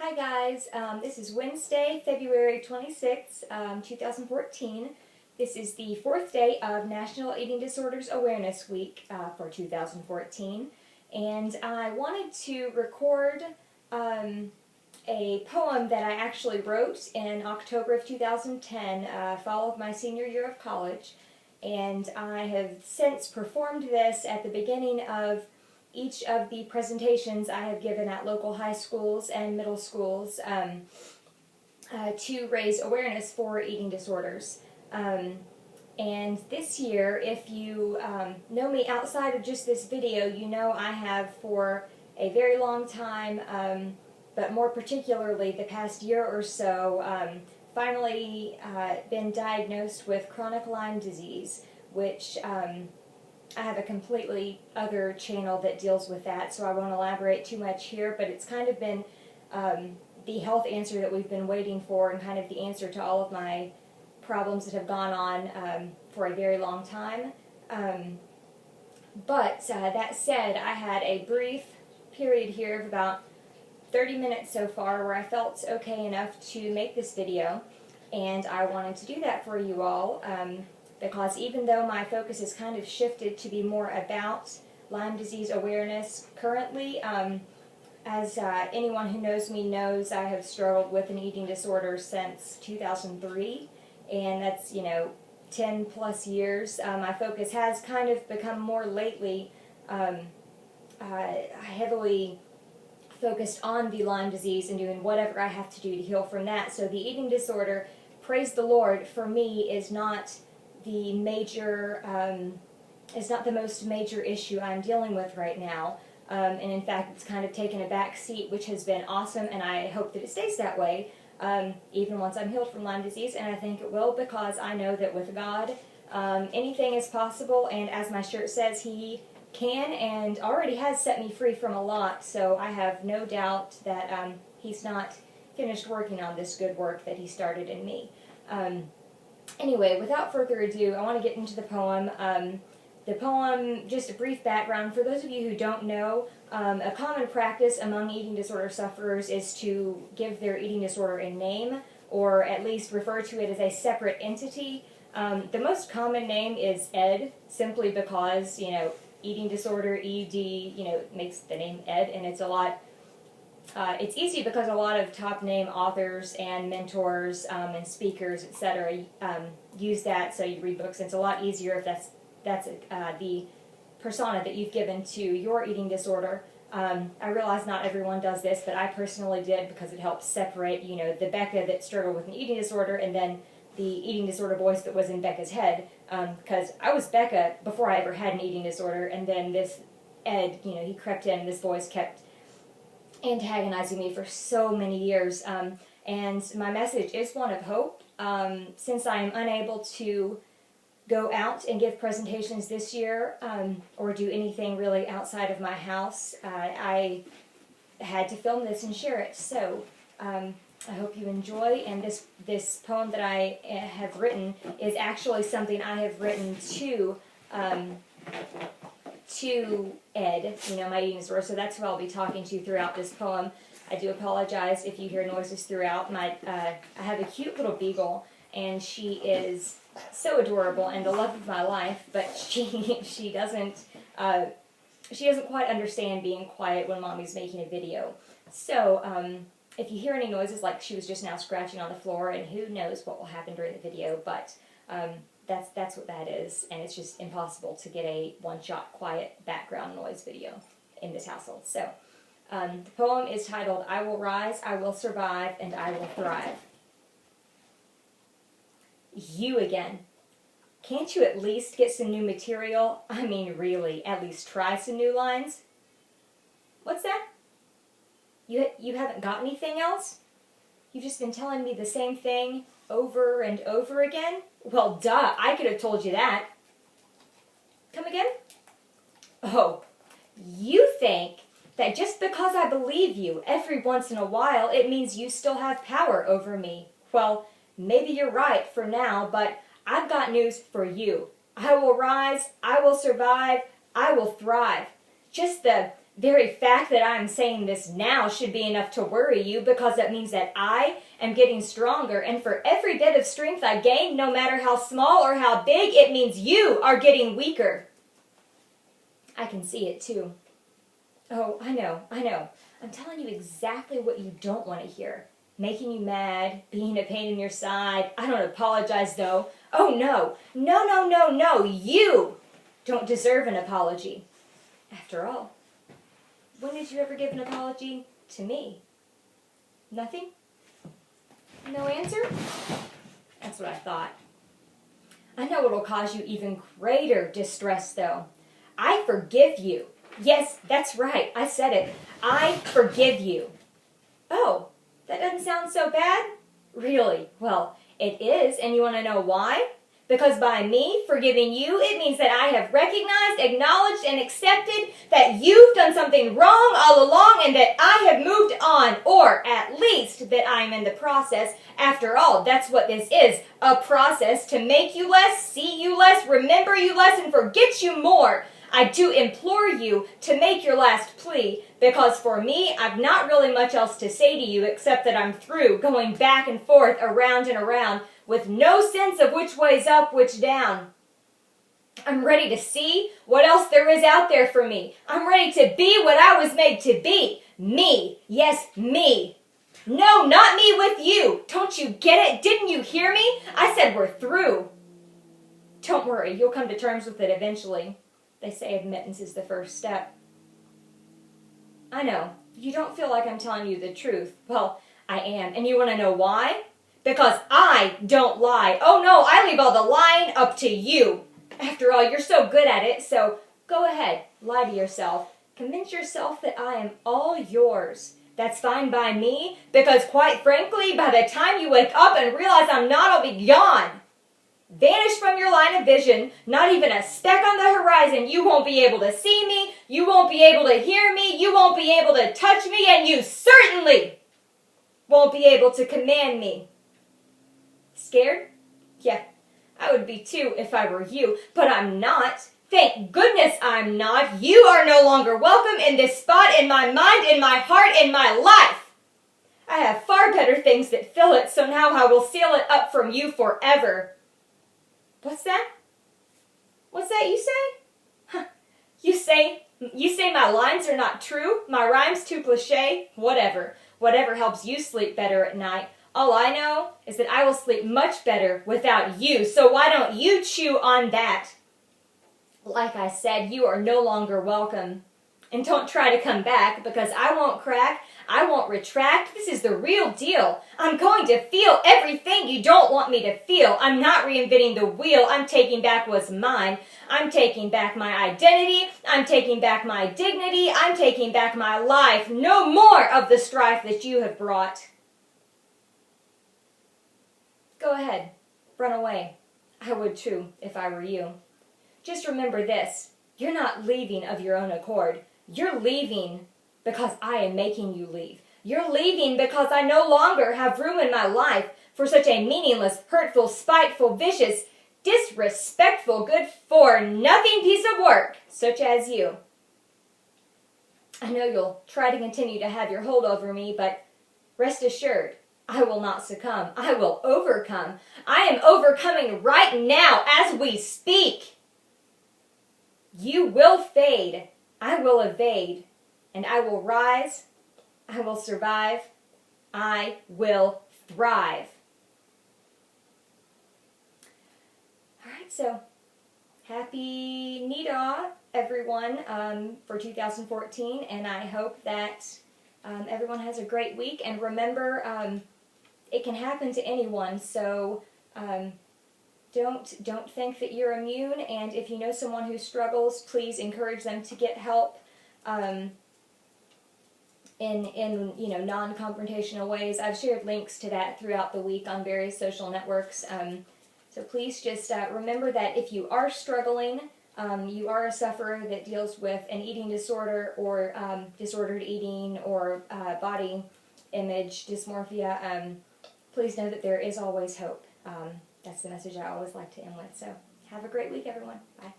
Hi guys, this is Wednesday, February 26th, 2014. This is the fourth day of National Eating Disorders Awareness Week for 2014, and I wanted to record a poem that I actually wrote in October of 2010, fall of my senior year of college, and I have since performed this at the beginning of each of the presentations I have given at local high schools and middle schools to raise awareness for eating disorders. And this year, if you know me outside of just this video, you know I have for a very long time, but more particularly the past year or so, finally been diagnosed with chronic Lyme disease, which I have a completely other channel that deals with that, so I won't elaborate too much here, but it's kind of been the health answer that we've been waiting for, and kind of the answer to all of my problems that have gone on for a very long time. But that said, I had a brief period here of about 30 minutes so far where I felt okay enough to make this video, and I wanted to do that for you all. Because even though my focus has kind of shifted to be more about Lyme disease awareness currently, as anyone who knows me knows, I have struggled with an eating disorder since 2003, and that's, 10 plus years. My focus has kind of become more lately heavily focused on the Lyme disease and doing whatever I have to do to heal from that. So the eating disorder, praise the Lord, for me is not the major, is not the most major issue I'm dealing with right now, and in fact it's kind of taken a back seat, which has been awesome, and I hope that it stays that way, even once I'm healed from Lyme disease, and I think it will, because I know that with God, anything is possible, and as my shirt says, He can and already has set me free from a lot, so I have no doubt that He's not finished working on this good work that He started in me. Anyway, without further ado, I want to get into the poem. The poem, just a brief background, for those of you who don't know, a common practice among eating disorder sufferers is to give their eating disorder a name, or at least refer to it as a separate entity. The most common name is ED, simply because, eating disorder, ED, makes the name ED, and it's a lot. It's easy because a lot of top name authors and mentors and speakers, etc., use that, so you read books, and it's a lot easier if that's the persona that you've given to your eating disorder. I realize not everyone does this, but I personally did, because it helps separate, the Becca that struggled with an eating disorder and then the eating disorder voice that was in Becca's head, because I was Becca before I ever had an eating disorder, and then this Ed, he crept in, and this voice kept antagonizing me for so many years, and my message is one of hope. Since I am unable to go out and give presentations this year, or do anything really outside of my house, I had to film this and share it. So I hope you enjoy, and this poem that I have written is actually something I have written to Ed, my eating disorder, so that's who I'll be talking to throughout this poem. I do apologize if you hear noises throughout. I have a cute little beagle, and she is so adorable and the love of my life, but she doesn't quite understand being quiet when Mommy's making a video. So if you hear any noises, like she was just now scratching on the floor, and who knows what will happen during the video, but that's what that is, and it's just impossible to get a one-shot quiet background noise video in this household. So, the poem is titled, I Will Rise, I Will Survive, and I Will Thrive. You again. Can't you at least get some new material? I mean, really, at least try some new lines? What's that? You haven't got anything else? You've just been telling me the same thing over and over again? Well, duh, I could have told you that. Come again? Oh, you think that just because I believe you every once in a while, it means you still have power over me. Well, maybe you're right for now, but I've got news for you. I will rise, I will survive, I will thrive. Just the very fact that I'm saying this now should be enough to worry you, because that means that I am getting stronger, and for every bit of strength I gain, no matter how small or how big, it means you are getting weaker. I can see it too. Oh, I know. I'm telling you exactly what you don't want to hear. Making you mad, being a pain in your side. I don't apologize though. Oh no. No. You don't deserve an apology. After all, when did you ever give an apology to me? Nothing? No answer? That's what I thought. I know it'll cause you even greater distress though. I forgive you. Yes, that's right. I said it. I forgive you. Oh, that doesn't sound so bad? Really? Well, it is, and you want to know why? Because by me forgiving you, it means that I have recognized, acknowledged, and accepted that you've done something wrong all along and that I have moved on, or at least that I'm in the process. After all, that's what this is, a process to make you less, see you less, remember you less, and forget you more. I do implore you to make your last plea, because for me, I've not really much else to say to you except that I'm through going back and forth, around and around, with no sense of which way's up, which down. I'm ready to see what else there is out there for me. I'm ready to be what I was made to be. Me. Yes, me. No, not me with you. Don't you get it? Didn't you hear me? I said we're through. Don't worry, you'll come to terms with it eventually. They say admittance is the first step. I know, you don't feel like I'm telling you the truth. Well, I am. And you want to know why? Because I don't lie. Oh no, I leave all the lying up to you. After all, you're so good at it, so go ahead, lie to yourself. Convince yourself that I am all yours. That's fine by me, because quite frankly, by the time you wake up and realize I'm not, I'll be gone. Vanish from your line of vision, not even a speck on the horizon. You won't be able to see me, you won't be able to hear me, you won't be able to touch me, and you certainly won't be able to command me. Scared? Yeah, I would be too if I were you, but I'm not. Thank goodness I'm not. You are no longer welcome in this spot, in my mind, in my heart, in my life. I have far better things that fill it, so now I will seal it up from you forever. What's that? What's that you say? Huh. You say my lines are not true? My rhymes too cliché? Whatever. Whatever helps you sleep better at night. All I know is that I will sleep much better without you, so why don't you chew on that? Like I said, you are no longer welcome. And don't try to come back, because I won't crack, I won't retract. This is the real deal. I'm going to feel everything you don't want me to feel. I'm not reinventing the wheel. I'm taking back what's mine. I'm taking back my identity. I'm taking back my dignity. I'm taking back my life. No more of the strife that you have brought. Go ahead. Run away. I would too, if I were you. Just remember this. You're not leaving of your own accord. You're leaving because I am making you leave. You're leaving because I no longer have room in my life for such a meaningless, hurtful, spiteful, vicious, disrespectful, good-for-nothing piece of work, such as you. I know you'll try to continue to have your hold over me, but rest assured, I will not succumb. I will overcome. I am overcoming right now as we speak. You will fade. I will evade. And I will rise. I will survive. I will thrive. All right, so happy NEDA, everyone, for 2014. And I hope that everyone has a great week. And remember, it can happen to anyone, so don't think that you're immune, and if you know someone who struggles, please encourage them to get help in non-confrontational ways. I've shared links to that throughout the week on various social networks, so please just remember that if you are struggling, you are a sufferer that deals with an eating disorder or disordered eating or body image dysmorphia, please know that there is always hope. That's the message I always like to end with. So have a great week, everyone. Bye.